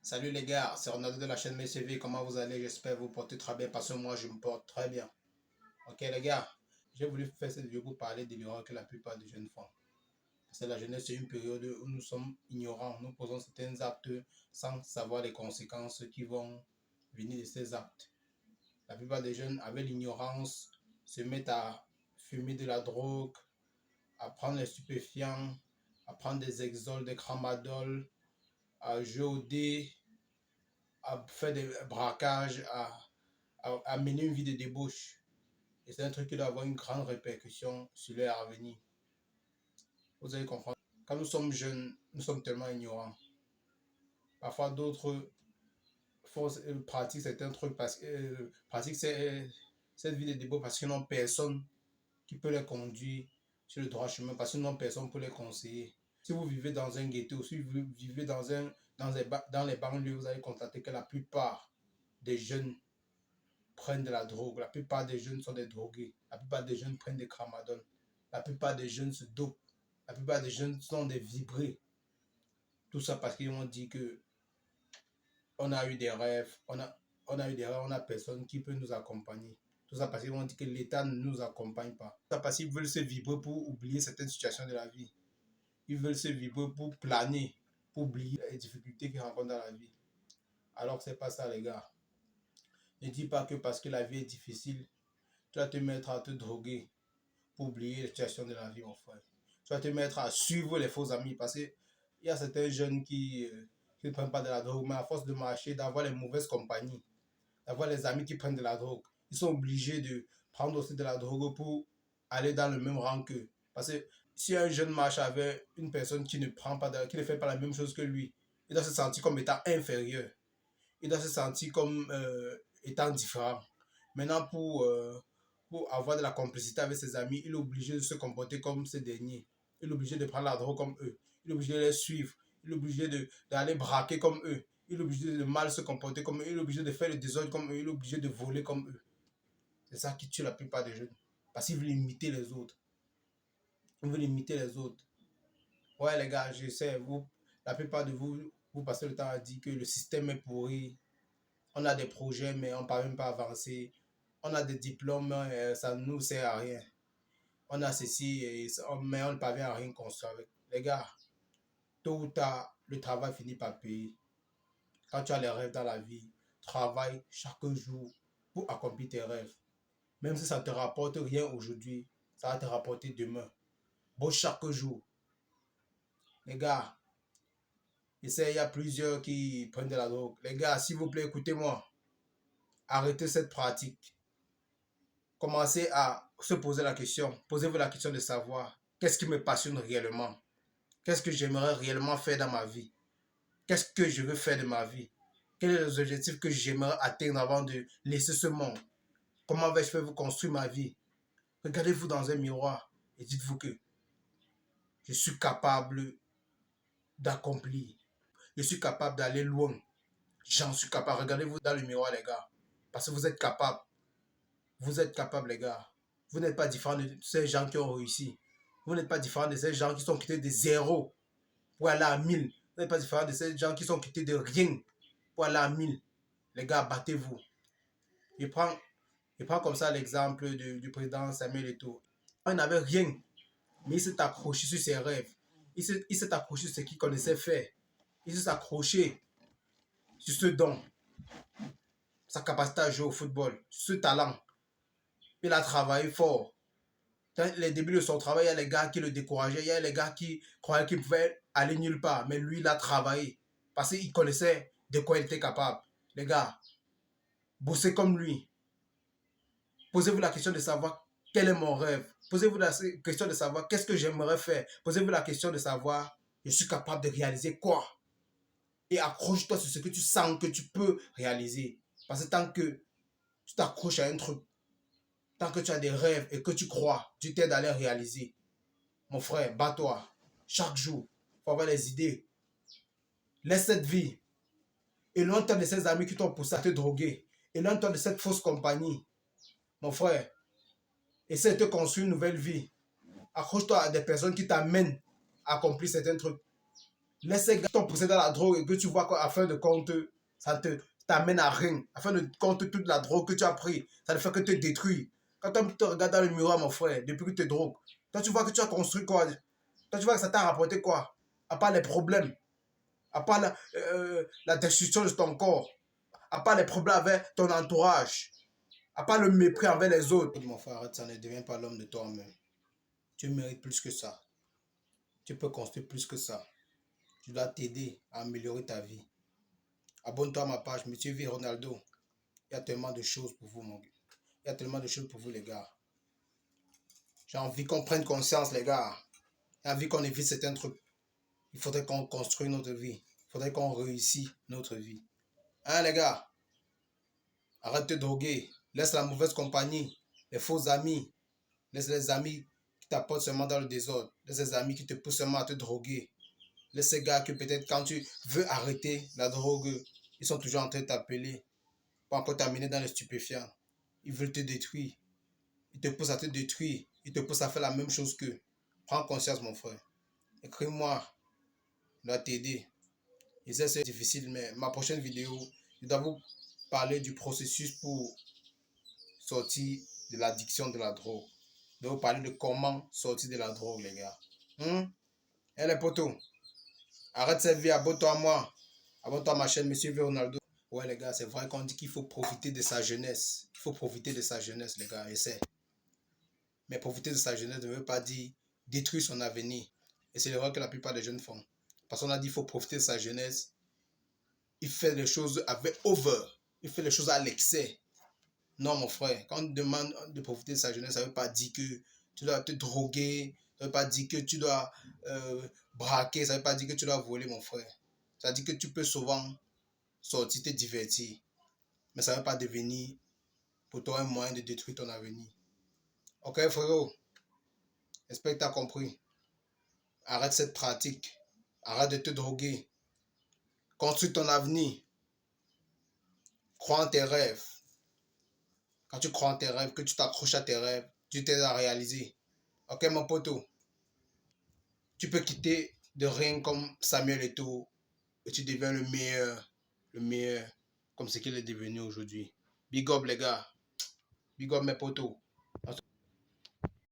Salut les gars, c'est Ronaldo de la chaîne MCV. Comment vous allez? J'espère vous porter très bien parce que moi je me porte très bien. Ok les gars, j'ai voulu faire cette vidéo pour parler de l'erreur que la plupart des jeunes font. Parce que la jeunesse c'est une période où nous sommes ignorants. Nous posons certains actes sans savoir les conséquences qui vont venir de ces actes. La plupart des jeunes, avec l'ignorance, se mettent à fumer de la drogue, à prendre les stupéfiants, à prendre des exols, des cramadoles, à jouer au dé, à faire des braquages, à mener une vie de débauche. Et c'est un truc qui doit avoir une grande répercussion sur leur avenir. Vous allez comprendre. Quand nous sommes jeunes, nous sommes tellement ignorants. Parfois, d'autres pratiquent certains trucs parce que pratiquent cette vie de débauche parce qu'ils n'ont personne qui peut les conduire sur le droit chemin, parce qu'ils n'ont personne pour les conseiller. Si vous vivez dans un ghetto, si vous vivez dans les banlieues, vous allez constater que la plupart des jeunes prennent de la drogue. La plupart des jeunes sont des drogués. La plupart des jeunes prennent des cramadoles. La plupart des jeunes se dopent. La plupart des jeunes sont des vibrés. Tout ça parce qu'ils ont dit que on a eu des rêves, on a eu des rêves, on n'a personne qui peut nous accompagner. Tout ça parce qu'ils ont dit que l'État ne nous accompagne pas. Tout ça parce qu'ils veulent se vibrer pour oublier certaines situations de la vie. Ils veulent se vibrer pour planer, pour oublier les difficultés qu'ils rencontrent dans la vie. Alors que c'est pas ça les gars. Ne dis pas que parce que la vie est difficile, tu vas te mettre à te droguer pour oublier les situations de la vie, mon frère. Tu vas te mettre à suivre les faux amis parce qu'il y a certains jeunes qui ne prennent pas de la drogue, mais à force de marcher, d'avoir les mauvaises compagnies, d'avoir les amis qui prennent de la drogue, ils sont obligés de prendre aussi de la drogue pour aller dans le même rang qu'eux. Parce que si un jeune marche avec une personne qui ne prend pas qui ne fait pas la même chose que lui, il doit se sentir comme étant inférieur. Il doit se sentir comme étant différent. Maintenant, pour avoir de la complicité avec ses amis, il est obligé de se comporter comme ces derniers. Il est obligé de prendre la drogue comme eux. Il est obligé de les suivre. Il est obligé d'aller braquer comme eux. Il est obligé de mal se comporter comme eux. Il est obligé de faire le désordre comme eux. Il est obligé de voler comme eux. C'est ça qui tue la plupart des jeunes. Parce qu'ils veulent imiter les autres. Ils veulent imiter les autres. Ouais, les gars, je sais, la plupart de vous, vous passez le temps à dire que le système est pourri. On a des projets, mais on ne parvient pas à avancer. On a des diplômes, ça ne nous sert à rien. On a ceci, mais on ne parvient à rien construire avec. Les gars, tôt ou tard, le travail finit par payer. Quand tu as les rêves dans la vie, travaille chaque jour pour accomplir tes rêves. Même si ça ne te rapporte rien aujourd'hui, ça va te rapporter demain. Bosse chaque jour. Les gars, il y a plusieurs qui prennent de la drogue. Les gars, s'il vous plaît, écoutez-moi. Arrêtez cette pratique. Commencez à se poser la question. Posez-vous la question de savoir qu'est-ce qui me passionne réellement. Qu'est-ce que j'aimerais réellement faire dans ma vie? Qu'est-ce que je veux faire de ma vie? Quels sont les objectifs que j'aimerais atteindre avant de laisser ce monde? Comment vais-je faire vous construire ma vie? Regardez-vous dans un miroir et dites-vous que je suis capable d'accomplir. Je suis capable d'aller loin. J'en suis capable. Regardez-vous dans le miroir, les gars. Parce que vous êtes capable. Vous êtes capable, les gars. Vous n'êtes pas différent de ces gens qui ont réussi. Vous n'êtes pas différent de ces gens qui sont quittés de zéro pour aller à 1000. Vous n'êtes pas différent de ces gens qui sont quittés de rien pour aller à 1000. Les gars, battez-vous. Je prends comme ça l'exemple du président Samuel Eto'o. Il n'avait rien, mais il s'est accroché sur ses rêves. Il s'est accroché sur ce qu'il connaissait faire. Il s'est accroché sur ce don, sa capacité à jouer au football, ce talent. Il a travaillé fort. Dans les débuts de son travail, il y a les gars qui le décourageaient, il y a les gars qui croyaient qu'il pouvait aller nulle part. Mais lui, il a travaillé parce qu'il connaissait de quoi il était capable. Les gars, bossez comme lui. Posez-vous la question de savoir quel est mon rêve. Posez-vous la question de savoir qu'est-ce que j'aimerais faire. Posez-vous la question de savoir je suis capable de réaliser quoi. Et accroche-toi sur ce que tu sens que tu peux réaliser. Parce que tant que tu t'accroches à un truc, tant que tu as des rêves et que tu crois, tu t'aides à les réaliser. Mon frère, bats-toi. Chaque jour, il faut avoir les idées. Laisse cette vie. Éloigne-toi de ces amis qui t'ont poussé à te droguer. Éloigne-toi de cette fausse compagnie. Mon frère, essaie de te construire une nouvelle vie. Accroche-toi à des personnes qui t'amènent à accomplir certains trucs. Laisse ces gars t'ont poussé dans la drogue et que tu vois qu'à fin de compte, ça t'amène à rien. À fin de compte, toute la drogue que tu as pris, ça ne fait que te détruire. Quand tu te regardes dans le miroir, mon frère, depuis que tu te drogues, toi tu vois que tu as construit quoi? Toi tu vois que ça t'a rapporté quoi? À part les problèmes, à part la destruction de ton corps, à part les problèmes avec ton entourage, à part le mépris envers les autres. Mon frère, arrête ça, ne deviens pas l'homme de toi-même. Tu mérites plus que ça. Tu peux construire plus que ça. Tu dois t'aider à améliorer ta vie. Abonne-toi à ma page, Monsieur V. Ronaldo. Il y a tellement de choses pour vous, mon gars. Il y a tellement de choses pour vous, les gars. J'ai envie qu'on prenne conscience, les gars. J'ai envie qu'on évite certains trucs. Il faudrait qu'on construise notre vie. Il faudrait qu'on réussisse notre vie. Hein, les gars? Arrête de te droguer. Laisse la mauvaise compagnie, les faux amis. Laisse les amis qui t'apportent seulement dans le désordre. Laisse les amis qui te poussent seulement à te droguer. Laisse ces gars que peut-être quand tu veux arrêter la drogue, ils sont toujours en train de t'appeler pour encore t'amener dans les stupéfiants. Ils veulent te détruire. Ils te poussent à te détruire. Ils te poussent à faire la même chose qu'eux. Prends conscience, mon frère. Écris-moi. Je dois t'aider. Et ça, c'est difficile, mais ma prochaine vidéo, je dois vous parler du processus pour sortir de l'addiction de la drogue. Je dois vous parler de comment sortir de la drogue, les gars. Eh les potos, arrête cette vie, abonne-toi à moi. Abonne-toi à ma chaîne, Monsieur V. Ronaldo. Ouais, les gars, c'est vrai qu'on dit qu'il faut profiter de sa jeunesse. Il faut profiter de sa jeunesse, les gars, essaie. Mais profiter de sa jeunesse ne veut pas dire détruire son avenir. Et c'est l'erreur que la plupart des jeunes font. Parce qu'on a dit qu'il faut profiter de sa jeunesse. Il fait les choses avec over. Il fait les choses à l'excès. Non, mon frère, quand on demande de profiter de sa jeunesse, ça ne veut pas dire que tu dois te droguer. Ça ne veut pas dire que tu dois braquer. Ça ne veut pas dire que tu dois voler, mon frère. Ça veut dire que tu peux souvent sortir, te divertir. Mais ça ne veut pas devenir pour toi un moyen de détruire ton avenir. Ok, frérot? J'espère que tu as compris. Arrête cette pratique. Arrête de te droguer. Construis ton avenir. Crois en tes rêves. Quand tu crois en tes rêves, que tu t'accroches à tes rêves, tu t'aides à réaliser. Ok, mon poteau? Tu peux quitter de rien comme Samuel Eto'o et tu deviens le meilleur, comme ce qu'il est devenu aujourd'hui. Big up, les gars. Big up, mes potos.